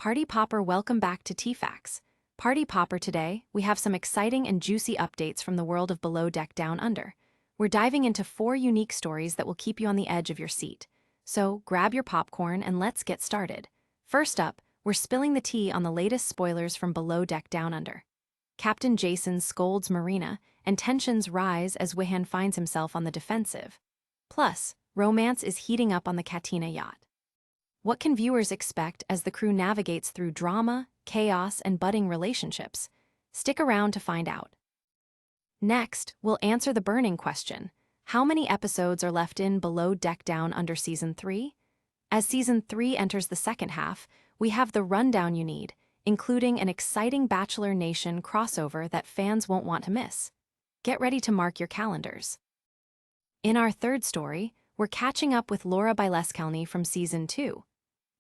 Party Popper, welcome back to TFAX. Party Popper, today, we have some exciting and juicy updates from the world of Below Deck Down Under. We're diving into 4 unique stories that will keep you on the edge of your seat. So, grab your popcorn and let's get started. First up, we're spilling the tea on the latest spoilers from Below Deck Down Under. Captain Jason scolds Marina, and tensions rise as Wihan finds himself on the defensive. Plus, romance is heating up on the Katina yacht. What can viewers expect as the crew navigates through drama, chaos, and budding relationships? Stick around to find out. Next, we'll answer the burning question: how many episodes are left in Below Deck Down Under Season 3? As Season 3 enters the second half, we have the rundown you need, including an exciting Bachelor Nation crossover that fans won't want to miss. Get ready to mark your calendars. In our third story, we're catching up with Laura Bileskalne from Season 2.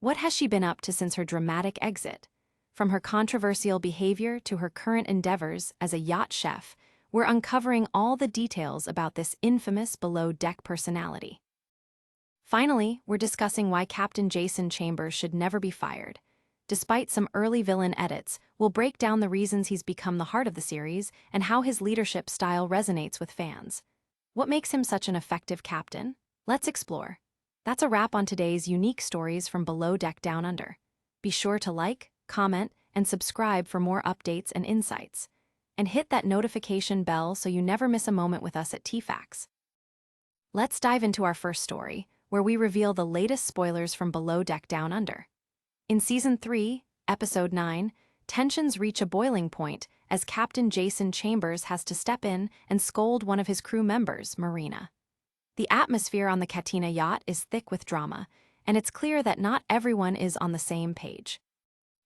What has she been up to since her dramatic exit? From her controversial behavior to her current endeavors as a yacht chef, we're uncovering all the details about this infamous below-deck personality. Finally, we're discussing why Captain Jason Chambers should never be fired. Despite some early villain edits, we'll break down the reasons he's become the heart of the series and how his leadership style resonates with fans. What makes him such an effective captain? Let's explore. That's a wrap on today's unique stories from Below Deck Down Under. Be sure to like, comment, and subscribe for more updates and insights. And hit that notification bell so you never miss a moment with us at TFAX. Let's dive into our first story, where we reveal the latest spoilers from Below Deck Down Under. In Season 3, Episode 9, tensions reach a boiling point as Captain Jason Chambers has to step in and scold one of his crew members, Marina. The atmosphere on the Katina yacht is thick with drama, and it's clear that not everyone is on the same page.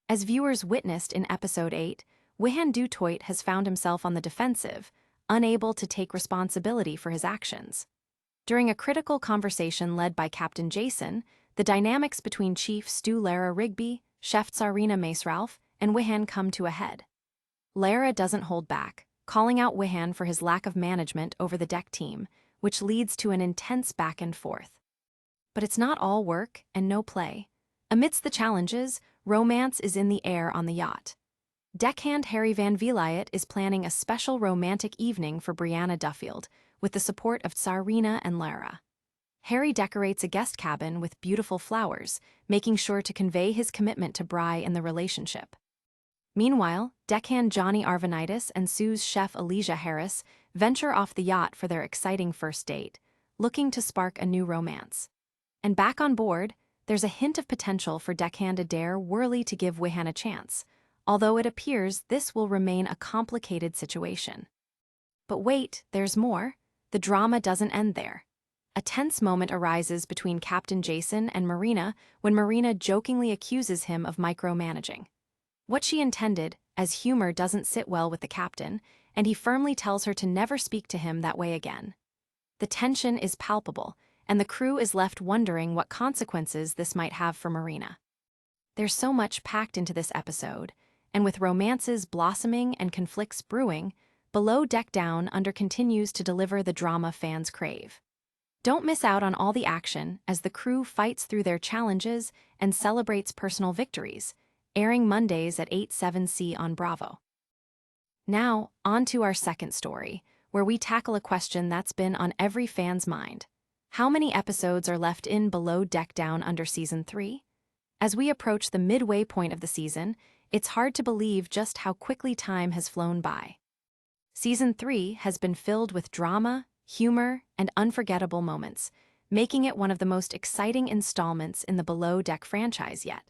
As viewers witnessed in Episode 8, Wihan Du Toit has found himself on the defensive, unable to take responsibility for his actions. During a critical conversation led by Captain Jason, the dynamics between Chief Stu Lara Rigby, Chef Tsarina Mace-Ralph, and Wihan come to a head. Lara doesn't hold back, calling out Wihan for his lack of management over the deck team, which leads to an intense back and forth. But it's not all work and no play. Amidst the challenges, romance is in the air on the yacht. Deckhand Harry Van Vliet is planning a special romantic evening for Brianna Duffield, with the support of Tsarina and Lara. Harry decorates a guest cabin with beautiful flowers, making sure to convey his commitment to Bri in the relationship. Meanwhile, deckhand Johnny Arvanitis and Sue's chef Elijah Harris venture off the yacht for their exciting first date, looking to spark a new romance. And back on board, there's a hint of potential for deckhand Adair Worley to give Wihan a chance, although it appears this will remain a complicated situation. But wait, there's more. The drama doesn't end there. A tense moment arises between Captain Jason and Marina when Marina jokingly accuses him of micromanaging. What she intended, as humor doesn't sit well with the captain, and he firmly tells her to never speak to him that way again. The tension is palpable, and the crew is left wondering what consequences this might have for Marina. There's so much packed into this episode, and with romances blossoming and conflicts brewing, Below Deck Down Under continues to deliver the drama fans crave. Don't miss out on all the action as the crew fights through their challenges and celebrates personal victories, airing Mondays at 8/7 on Bravo. Now, on to our second story, where we tackle a question that's been on every fan's mind. How many episodes are left in Below Deck Down Under Season 3? As we approach the midway point of the season, it's hard to believe just how quickly time has flown by. Season 3 has been filled with drama, humor, and unforgettable moments, making it one of the most exciting installments in the Below Deck franchise yet.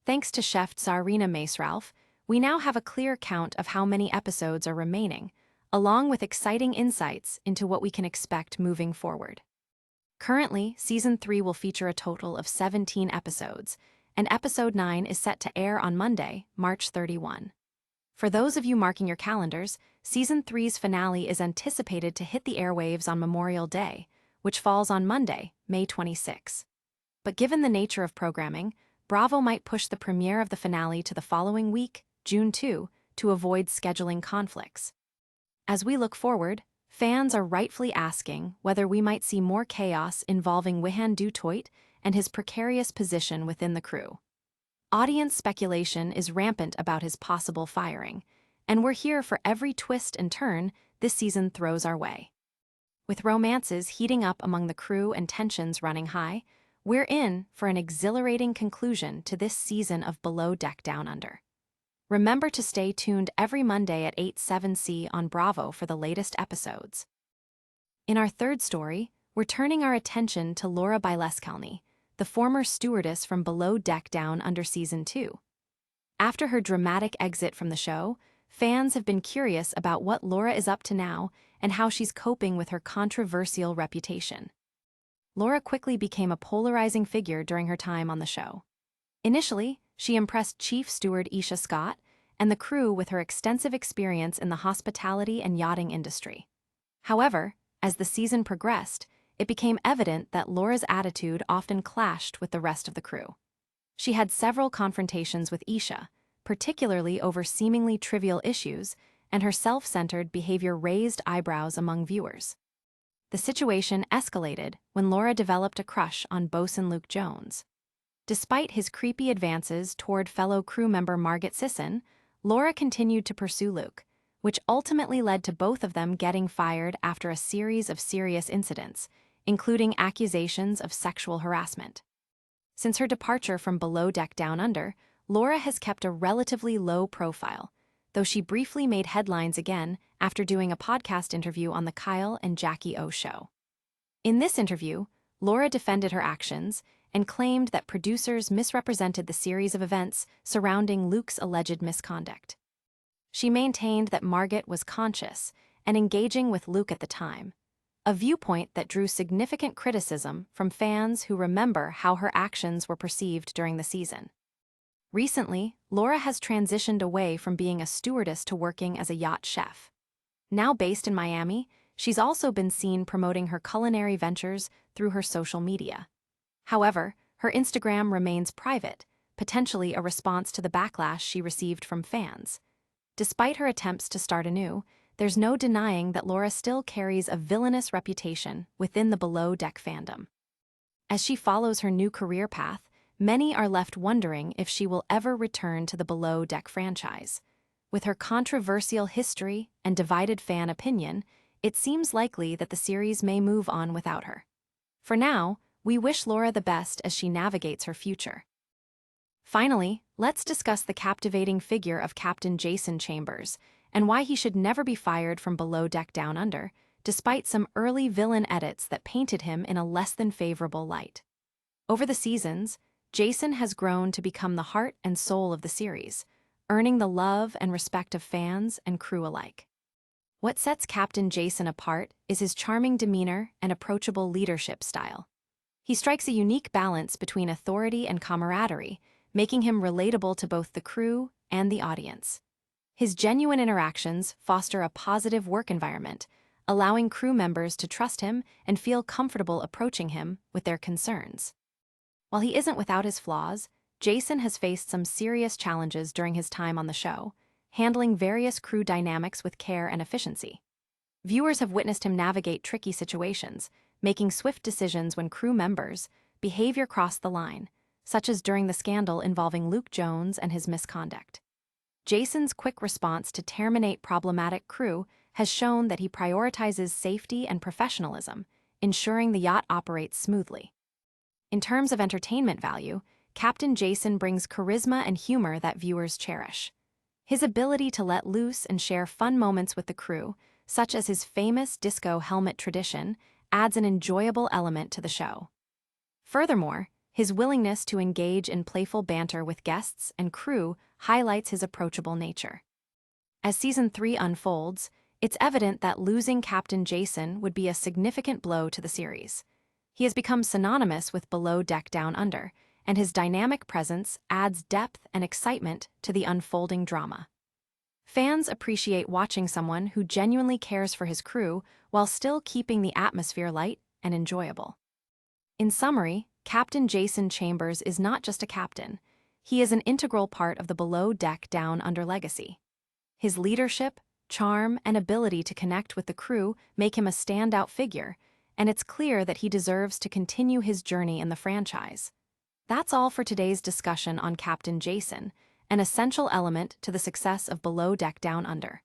Thanks to Chef Tsarina Mace-Ralph, we now have a clear count of how many episodes are remaining, along with exciting insights into what we can expect moving forward. Currently, Season 3 will feature a total of 17 episodes, and Episode 9 is set to air on Monday, March 31. For those of you marking your calendars, Season 3's finale is anticipated to hit the airwaves on Memorial Day, which falls on Monday, May 26. But given the nature of programming, Bravo might push the premiere of the finale to the following week, June 2, to avoid scheduling conflicts. As we look forward, fans are rightfully asking whether we might see more chaos involving Wihan Du Toit and his precarious position within the crew. Audience speculation is rampant about his possible firing, and we're here for every twist and turn this season throws our way. With romances heating up among the crew and tensions running high, we're in for an exhilarating conclusion to this season of Below Deck Down Under. Remember to stay tuned every Monday at 8/7 on Bravo for the latest episodes. In our third story, we're turning our attention to Laura Bileskalne, the former stewardess from Below Deck Down Under Season 2. After her dramatic exit from the show, fans have been curious about what Laura is up to now and how she's coping with her controversial reputation. Laura quickly became a polarizing figure during her time on the show. Initially, she impressed Chief Steward Isha Scott and the crew with her extensive experience in the hospitality and yachting industry. However, as the season progressed, it became evident that Laura's attitude often clashed with the rest of the crew. She had several confrontations with Isha, particularly over seemingly trivial issues, and her self-centered behavior raised eyebrows among viewers. The situation escalated when Laura developed a crush on bosun Luke Jones. Despite his creepy advances toward fellow crew member Margaret Sisson, Laura continued to pursue Luke, which ultimately led to both of them getting fired after a series of serious incidents, including accusations of sexual harassment. Since her departure from Below Deck Down Under, Laura has kept a relatively low profile, though she briefly made headlines again after doing a podcast interview on the Kyle and Jackie O show. In this interview, Laura defended her actions and claimed that producers misrepresented the series of events surrounding Luke's alleged misconduct. She maintained that Margaret was conscious and engaging with Luke at the time, a viewpoint that drew significant criticism from fans who remember how her actions were perceived during the season. Recently, Laura has transitioned away from being a stewardess to working as a yacht chef. Now based in Miami, she's also been seen promoting her culinary ventures through her social media. However, her Instagram remains private, potentially a response to the backlash she received from fans. Despite her attempts to start anew, there's no denying that Laura still carries a villainous reputation within the Below Deck fandom. As she follows her new career path, many are left wondering if she will ever return to the Below Deck franchise. With her controversial history and divided fan opinion, it seems likely that the series may move on without her. For now, we wish Laura the best as she navigates her future. Finally, let's discuss the captivating figure of Captain Jason Chambers and why he should never be fired from Below Deck Down Under, despite some early villain edits that painted him in a less than favorable light. Over the seasons, Jason has grown to become the heart and soul of the series, earning the love and respect of fans and crew alike. What sets Captain Jason apart is his charming demeanor and approachable leadership style. He strikes a unique balance between authority and camaraderie, making him relatable to both the crew and the audience. His genuine interactions foster a positive work environment, allowing crew members to trust him and feel comfortable approaching him with their concerns. While he isn't without his flaws, Jason has faced some serious challenges during his time on the show, handling various crew dynamics with care and efficiency. Viewers have witnessed him navigate tricky situations, making swift decisions when crew members' behavior crossed the line, such as during the scandal involving Luke Jones and his misconduct. Jason's quick response to terminate problematic crew has shown that he prioritizes safety and professionalism, ensuring the yacht operates smoothly. In terms of entertainment value, Captain Jason brings charisma and humor that viewers cherish. His ability to let loose and share fun moments with the crew, such as his famous disco helmet tradition, adds an enjoyable element to the show. Furthermore, his willingness to engage in playful banter with guests and crew highlights his approachable nature. As Season 3 unfolds, it's evident that losing Captain Jason would be a significant blow to the series. He has become synonymous with Below Deck Down Under, and his dynamic presence adds depth and excitement to the unfolding drama. Fans appreciate watching someone who genuinely cares for his crew while still keeping the atmosphere light and enjoyable. In summary, Captain Jason Chambers is not just a captain. He is an integral part of the Below Deck Down Under legacy. His leadership, charm, and ability to connect with the crew make him a standout figure, and it's clear that he deserves to continue his journey in the franchise. That's all for today's discussion on Captain Jason, an essential element to the success of Below Deck Down Under.